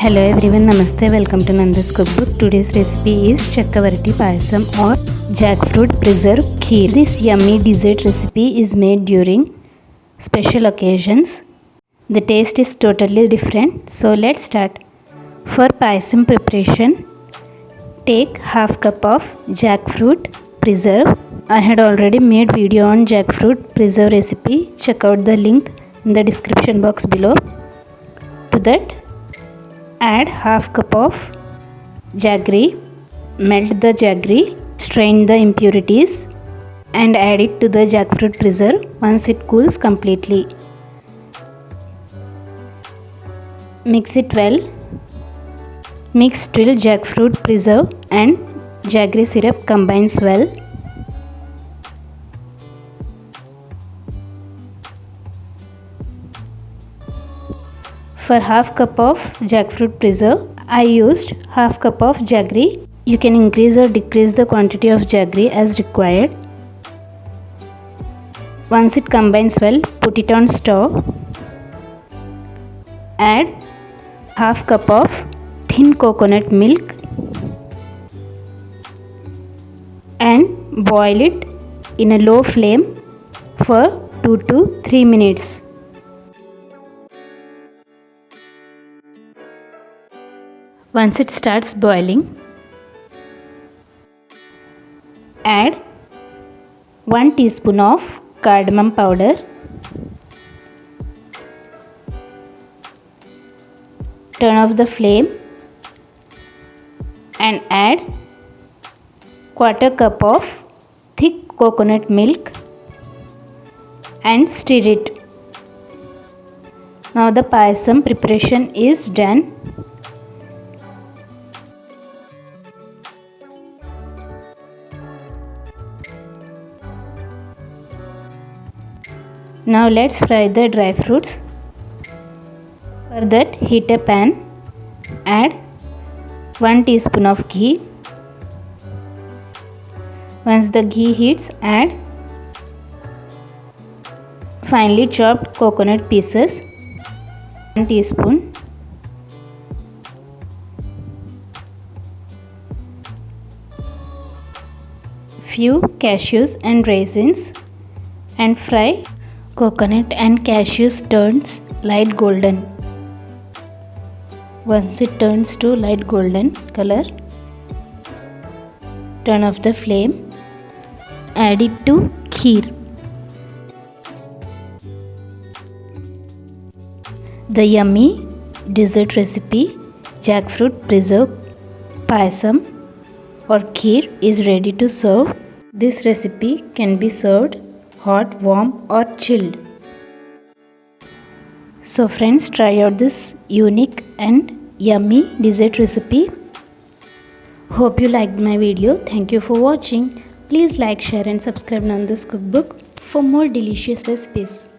Hello everyone, Namaste, welcome to Nanda's cookbook. Today's recipe is Chakka Varatti Payasam or Jackfruit Preserve Kheer. This yummy dessert recipe is made during special occasions. The taste is totally different, so let's start. For Payasam preparation, take half cup of jackfruit preserve. I had already made video on jackfruit preserve recipe. Check out the link in the description box below. To that, add half cup of jaggery. Melt the jaggery, strain the impurities and add it to the jackfruit preserve once it cools completely. Mix it well. Mix till jackfruit preserve and jaggery syrup combines well. For half cup of jackfruit preserve, I used half cup of jaggery. You can increase or decrease the quantity of jaggery as required. Once it combines well, put it on stove. Add half cup of thin coconut milk and boil it in a low flame for 2 to 3 minutes. Once it starts boiling, add 1 teaspoon of cardamom powder, turn off the flame and add quarter cup of thick coconut milk and stir it. Now the payasam preparation is done. Now let's fry the dry fruits. For that, heat a pan. Add 1 teaspoon of ghee. Once the ghee heats, add finely chopped coconut pieces, 1 teaspoon. Few cashews and raisins and fry. Coconut and cashews turns light golden. Once it turns to light golden color, turn off the flame. Add it to kheer. The yummy dessert recipe jackfruit preserve payasam or kheer is ready to serve. This recipe can be served hot, warm or chilled. So friends, try out this unique and yummy dessert recipe. Hope you liked my video. Thank you for watching. Please like, share and subscribe Nanda's cookbook for more delicious recipes.